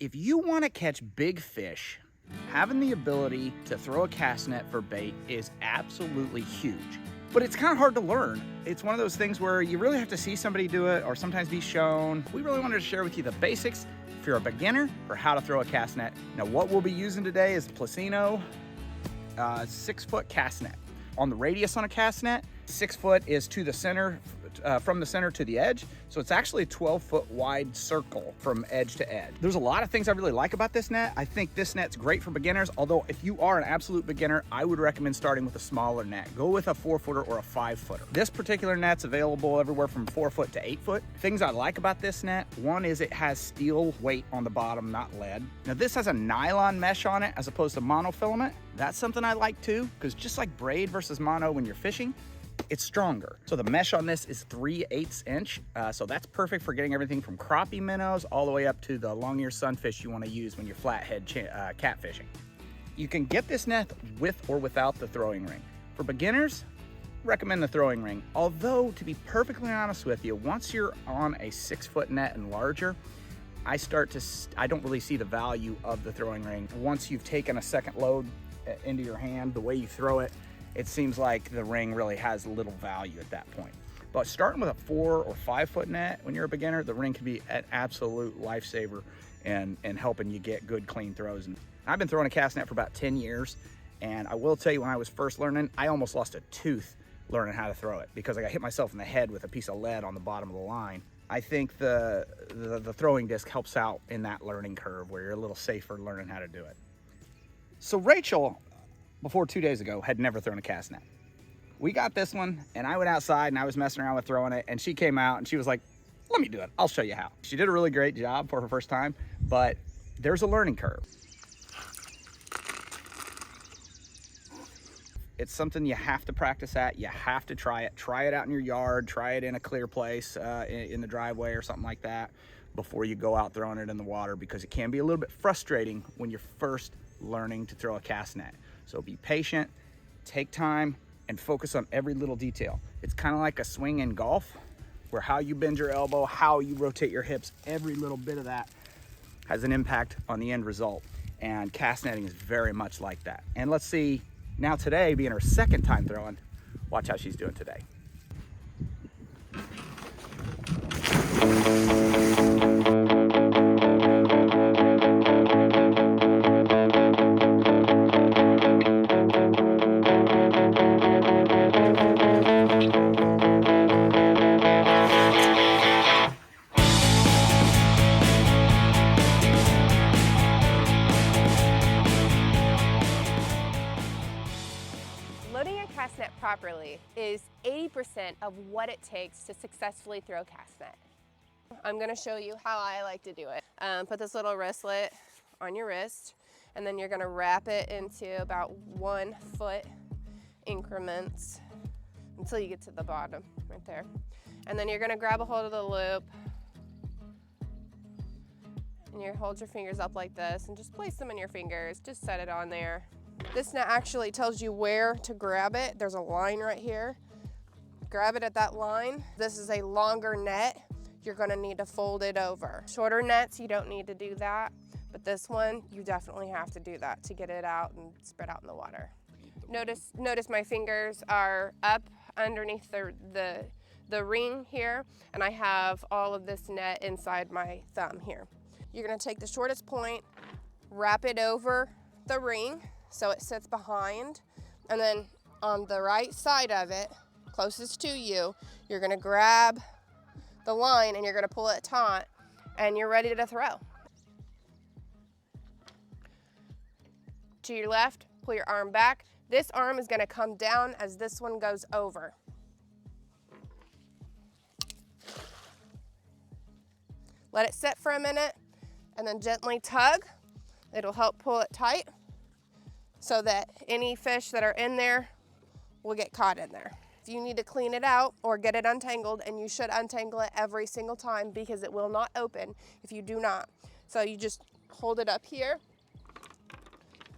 If you want to catch big fish, having the ability to throw a cast net for bait is absolutely huge. But it's kind of hard to learn. It's one of those things where you really have to see somebody do it or sometimes be shown. We really wanted to share with you the basics if you're a beginner for how to throw a cast net. Now what we'll be using today is the Placino 6-foot cast net. On the radius on a cast net, 6 foot is to the center, from the center to the edge. So it's actually a 12-foot wide circle from edge to edge. There's a lot of things I really like about this net. I think this net's great for beginners, although if you are an absolute beginner, I would recommend starting with a smaller net. Go with a 4-footer or a 5-footer. This particular net's available everywhere from 4 foot to 8 foot. Things I like about this net, one is it has steel weight on the bottom, not lead. Now this has a nylon mesh on it as opposed to monofilament. That's something I like too, because just like braid versus mono when you're fishing, it's stronger. So the mesh on this is 3/8 inch. So that's perfect for getting everything from crappie minnows all the way up to the long-eared sunfish you want to use when you're flathead catfishing. You can get this net with or without the throwing ring. For beginners, recommend the throwing ring. Although, to be perfectly honest with you, once you're on a 6-foot net and larger, I don't really see the value of the throwing ring. Once you've taken a second load into your hand, the way you throw it, it seems like the ring really has little value at that point. But starting with a 4 or 5 foot net when you're a beginner, the ring can be an absolute lifesaver in helping you get good, clean throws. And I've been throwing a cast net for about 10 years. And I will tell you, when I was first learning, I almost lost a tooth learning how to throw it because I got hit myself in the head with a piece of lead on the bottom of the line. I think the throwing disc helps out in that learning curve where you're a little safer learning how to do it. So Rachel, before 2 days ago, had never thrown a cast net. We got this one and I went outside and I was messing around with throwing it, and she came out and she was like, let me do it, I'll show you how. She did a really great job for her first time, but there's a learning curve. It's something you have to practice at, you have to try it out in your yard, try it in a clear place in the driveway or something like that before you go out throwing it in the water, because it can be a little bit frustrating when you're first learning to throw a cast net. So be patient, take time, and focus on every little detail. It's kind of like a swing in golf, where how you bend your elbow, how you rotate your hips, every little bit of that has an impact on the end result. And cast netting is very much like that. And let's see, now today, being her second time throwing, watch how she's doing today. Loading a cast net properly is 80% of what it takes to successfully throw a cast net. I'm going to show you how I like to do it. Put this little wristlet on your wrist, and then you're going to wrap it into about 1 foot increments until you get to the bottom right there. And then you're going to grab a hold of the loop, and you hold your fingers up like this and just place them in your fingers. Just set it on there. This net actually tells you where to grab it. There's a line right here. Grab it at that line. This is a longer net. You're gonna need to fold it over. Shorter nets, you don't need to do that, but this one, you definitely have to do that to get it out and spread out in the water. Notice my fingers are up underneath the ring here, and I have all of this net inside my thumb here. You're gonna take the shortest point, wrap it over the ring, so it sits behind, and then on the right side of it, closest to you, you're gonna grab the line and you're gonna pull it taut, and you're ready to throw. To your left, pull your arm back. This arm is gonna come down as this one goes over. Let it sit for a minute, and then gently tug. It'll help pull it tight, so that any fish that are in there will get caught in there. If you need to clean it out or get it untangled, and you should untangle it every single time because it will not open if you do not. So you just hold it up here,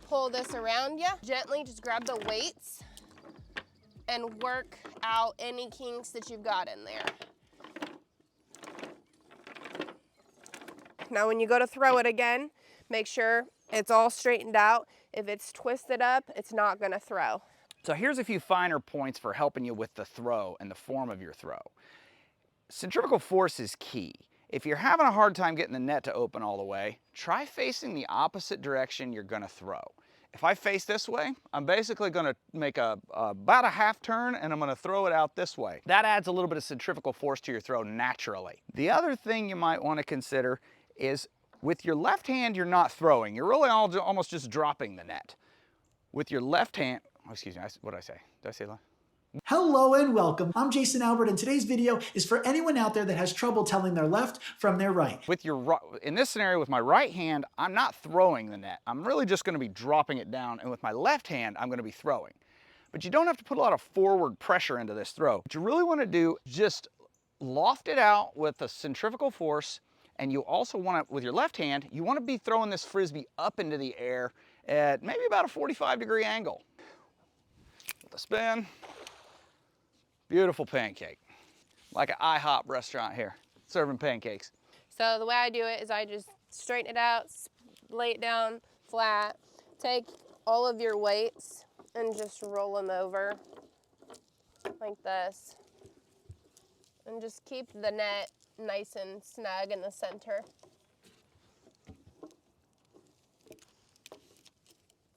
pull this around you, gently just grab the weights and work out any kinks that you've got in there. Now when you go to throw it again, make sure it's all straightened out. If it's twisted up, it's not gonna throw. So here's a few finer points for helping you with the throw and the form of your throw. Centrifugal force is key. If you're having a hard time getting the net to open all the way, try facing the opposite direction you're gonna throw. If I face this way, I'm basically gonna make about a half turn and I'm gonna throw it out this way. That adds a little bit of centrifugal force to your throw naturally. The other thing you might wanna consider is with your left hand, you're not throwing. You're really almost just dropping the net. With your left hand, oh, excuse me, what did I say? Did I say left? Hello and welcome. I'm Jason Albert, and today's video is for anyone out there that has trouble telling their left from their right. With in this scenario, with my right hand, I'm not throwing the net. I'm really just gonna be dropping it down, and with my left hand, I'm gonna be throwing. But you don't have to put a lot of forward pressure into this throw. What you really wanna do, just loft it out with a centrifugal force, and you also wanna, with your left hand, you wanna be throwing this Frisbee up into the air at maybe about a 45-degree angle. With a spin. Beautiful pancake, like an IHOP restaurant here, serving pancakes. So the way I do it is I just straighten it out, lay it down flat, take all of your weights and just roll them over like this. And just keep the net nice and snug in the center.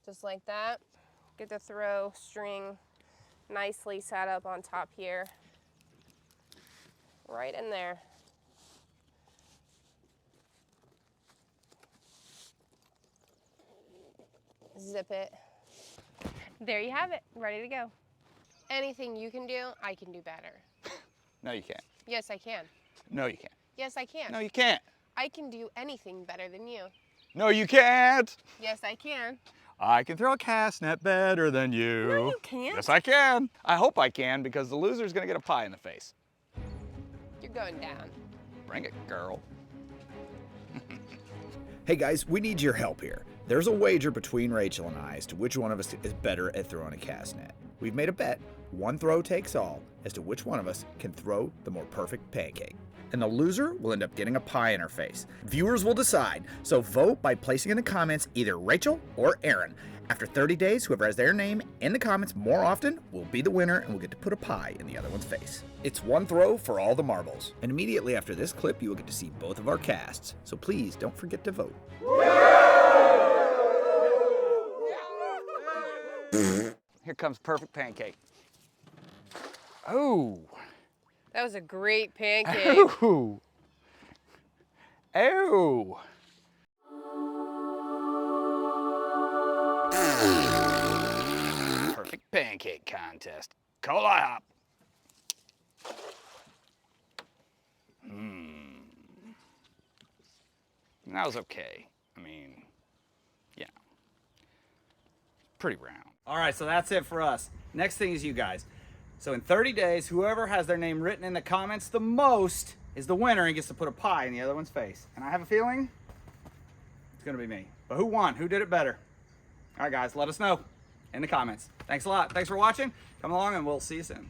Just like that. Get the throw string nicely sat up on top here. Right in there. Zip it. There you have it, ready to go. Anything you can do, I can do better. No, you can't. Yes, I can. No, you can't. Yes, I can. No, you can't. I can do anything better than you. No, you can't. Yes, I can. I can throw a cast net better than you. No, you can't. Yes, I can. I hope I can, because the loser's gonna get a pie in the face. You're going down. Bring it, girl. Hey guys, we need your help here. There's a wager between Rachel and I as to which one of us is better at throwing a cast net. We've made a bet, one throw takes all, as to which one of us can throw the more perfect pancake. And the loser will end up getting a pie in her face. Viewers will decide, so vote by placing in the comments either Rachel or Aaron. After 30 days, whoever has their name in the comments more often will be the winner and will get to put a pie in the other one's face. It's one throw for all the marbles. And immediately after this clip, you will get to see both of our casts. So please don't forget to vote. Here comes perfect pancake. Oh. That was a great pancake. Oh. Oh. Perfect pancake contest. Call IHOP. That was okay. I mean, yeah. Pretty round. All right, so that's it for us. Next thing is you guys. So in 30 days, whoever has their name written in the comments the most is the winner and gets to put a pie in the other one's face. And I have a feeling it's gonna be me. But who won? Who did it better? All right, guys, let us know in the comments. Thanks a lot. Thanks for watching. Come along and we'll see you soon.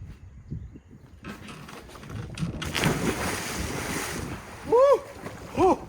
Woo! Woo!